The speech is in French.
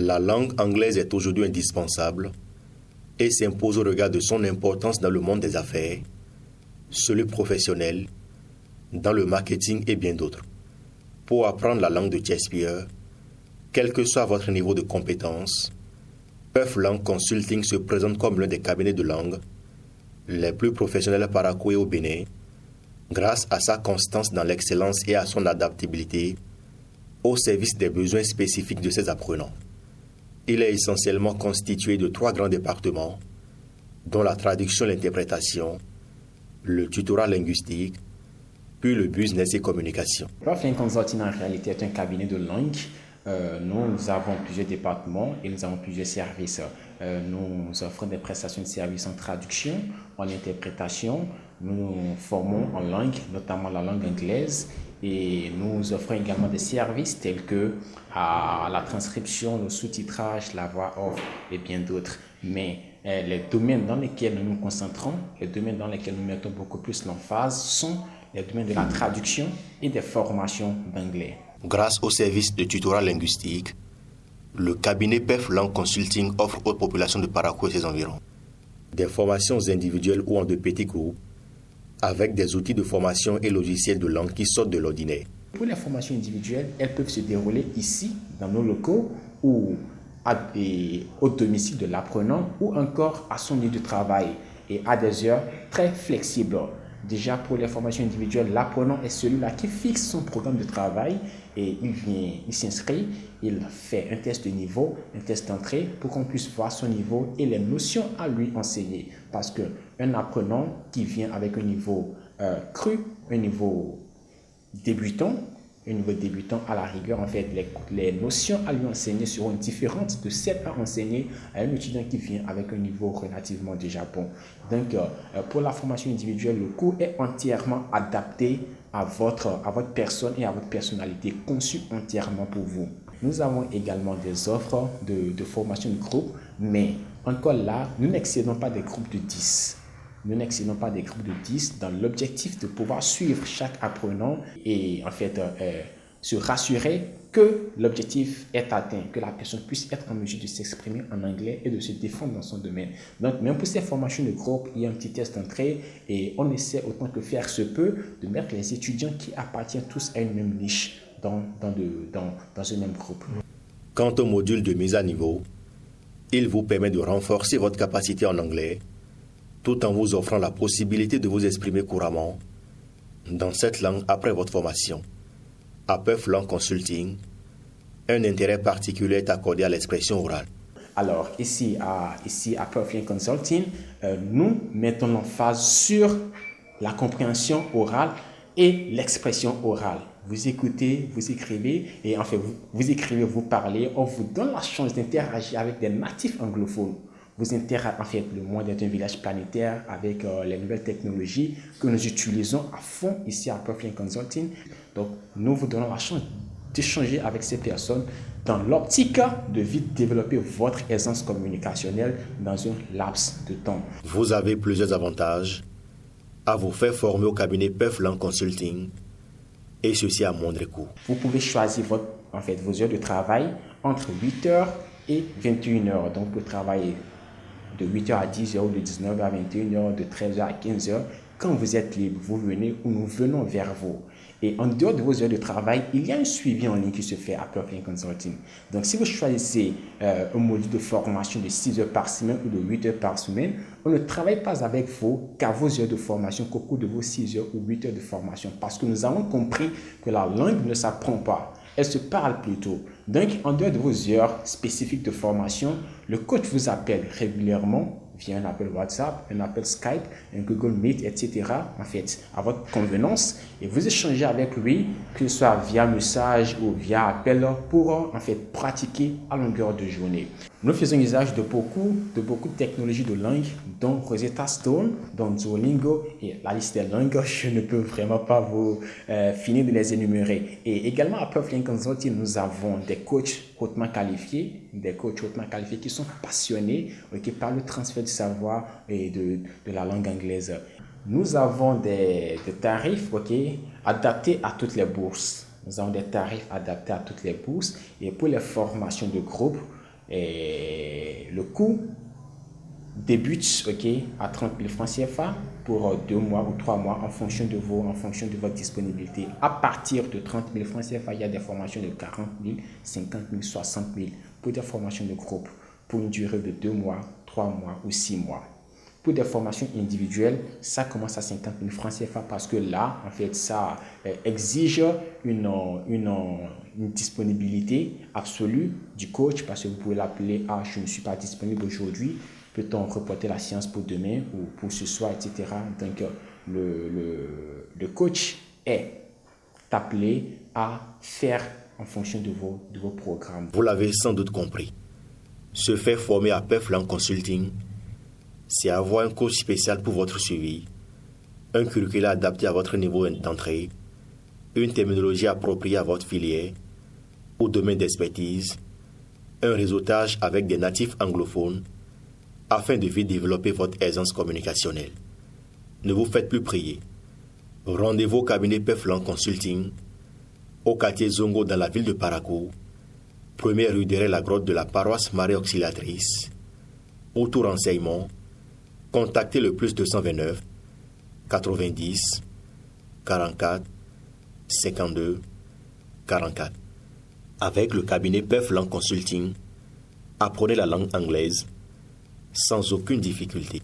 La langue anglaise est aujourd'hui indispensable et s'impose au regard de son importance dans le monde des affaires, celui professionnel, dans le marketing et bien d'autres. Pour apprendre la langue de Shakespeare, quel que soit votre niveau de compétence, Puff Langue Consulting se présente comme l'un des cabinets de langue les plus professionnels à Parakou et au Bénin, grâce à sa constance dans l'excellence et à son adaptabilité au service des besoins spécifiques de ses apprenants. Il est essentiellement constitué de 3 grands départements, dont la traduction et l'interprétation, le tutorat linguistique, puis le business et communication. Puff Langue Consulting en réalité est un cabinet de langue. Nous avons plusieurs départements et nous avons plusieurs services. Nous offrons des prestations de services en traduction, en interprétation. Nous formons en langue, notamment la langue anglaise. Et nous offrons également des services tels que la transcription, le sous-titrage, la voix off et bien d'autres. Mais les domaines dans lesquels nous nous concentrons, les domaines dans lesquels nous mettons beaucoup plus l'emphase sont les domaines de la traduction et des formations d'anglais. Grâce au service de tutorat linguistique, le cabinet Puff Langue Consulting offre aux populations de Parakou et ses environs des formations individuelles ou en de petits groupes avec des outils de formation et logiciels de langue qui sortent de l'ordinaire. Pour les formations individuelles, elles peuvent se dérouler ici, dans nos locaux, ou au domicile de l'apprenant, ou encore à son lieu de travail, et à des heures très flexibles. Déjà, pour les formations individuelles, l'apprenant est celui-là qui fixe son programme de travail et il s'inscrit, il fait un test de niveau, un test d'entrée pour qu'on puisse voir son niveau et les notions à lui enseigner. Parce qu'un apprenant qui vient avec un niveau cru, un niveau débutant à la rigueur, en fait, les notions à lui enseigner seront différentes de celles à enseigner à un étudiant qui vient avec un niveau relativement déjà bon. Donc, pour la formation individuelle, le cours est entièrement adapté à votre personne et à votre personnalité, conçu entièrement pour vous. Nous avons également des offres de formation de groupe, mais encore là, nous n'excédons pas des groupes de 10. Nous n'excédons pas des groupes de 10 dans l'objectif de pouvoir suivre chaque apprenant et en fait se rassurer que l'objectif est atteint, que la personne puisse être en mesure de s'exprimer en anglais et de se défendre dans son domaine. Donc même pour ces formations de groupe, il y a un petit test d'entrée et on essaie autant que faire se peut de mettre les étudiants qui appartiennent tous à une même niche dans un même groupe. Quant au module de mise à niveau, il vous permet de renforcer votre capacité en anglais tout en vous offrant la possibilité de vous exprimer couramment dans cette langue après votre formation. À Puff Langue Consulting, un intérêt particulier est accordé à l'expression orale. Alors, ici à Puff Langue Consulting, nous mettons l'emphase sur la compréhension orale et l'expression orale. Vous écoutez, vous écrivez, et en fait, vous écrivez, vous parlez, on vous donne la chance d'interagir avec des natifs anglophones. Vous interagissez, en fait, le monde est un village planétaire avec les nouvelles technologies que nous utilisons à fond ici à Puff Langue Consulting. Donc, nous vous donnons la chance d'échanger avec ces personnes dans l'optique de vite développer votre aisance communicationnelle dans un laps de temps. Vous avez plusieurs avantages à vous faire former au cabinet Puff Langue Consulting et ceci à moindre coût. Vous pouvez choisir vos heures de travail entre 8h et 21h. Donc, vous travaillez de 8h à 10h ou de 19h à 21h, de 13h à 15h. Quand vous êtes libre, vous venez ou nous venons vers vous. Et en dehors de vos heures de travail, il y a un suivi en ligne qui se fait à Puff Langue Consulting. Donc, si vous choisissez un module de formation de 6 heures par semaine ou de 8 heures par semaine, on ne travaille pas avec vous qu'à vos heures de formation, qu'au cours de vos 6 heures ou 8 heures de formation. Parce que nous avons compris que la langue ne s'apprend pas. Elle se parle plutôt. Donc, en dehors de vos heures spécifiques de formation, le coach vous appelle régulièrement via un appel WhatsApp, un appel Skype, un Google Meet, etc. En fait, à votre convenance, et vous échangez avec lui, que ce soit via message ou via appel, pour en fait pratiquer à longueur de journée. Nous faisons usage de beaucoup de technologies de langue, dont Rosetta Stone, dont Duolingo, et la liste des langues, je ne peux vraiment pas vous finir de les énumérer. Et également à Puff Langue Consulting, nous avons des coachs hautement qualifiés, qui sont passionnés, par le transfert du savoir et de la langue anglaise. Nous avons des tarifs adaptés à toutes les bourses. Nous avons des tarifs adaptés à toutes les bourses. Et pour les formations de groupe, le coût débute à 30 000 francs CFA pour 2 mois ou 3 mois en fonction de votre disponibilité. À partir de 30 000 francs CFA, il y a des formations de 40 000, 50 000, 60 000 pour des formations de groupe pour une durée de 2 mois, 3 mois ou 6 mois. Pour des formations individuelles, ça commence à 50 000 francs CFA parce que là, en fait, ça exige une disponibilité absolue du coach parce que vous pouvez l'appeler « Ah, je ne suis pas disponible aujourd'hui, peut-on reporter la séance pour demain ou pour ce soir, etc. » Donc, le coach est appelé à faire en fonction de vos programmes. Vous l'avez sans doute compris. Se faire former à PEFLAN Consulting, c'est avoir un coach spécial pour votre suivi, un curriculum adapté à votre niveau d'entrée, une terminologie appropriée à votre filière, au domaine d'expertise, un réseautage avec des natifs anglophones, afin de vite développer votre aisance communicationnelle. Ne vous faites plus prier. Rendez-vous au cabinet PEFLAN Consulting, au quartier Zongo dans la ville de Parakou, première rue derrière la grotte de la paroisse Marie Auxiliatrice. Pour tout renseignement, contactez le plus 229 90 44 52 44. Avec le cabinet PEFLAN Consulting, apprenez la langue anglaise sans aucune difficulté.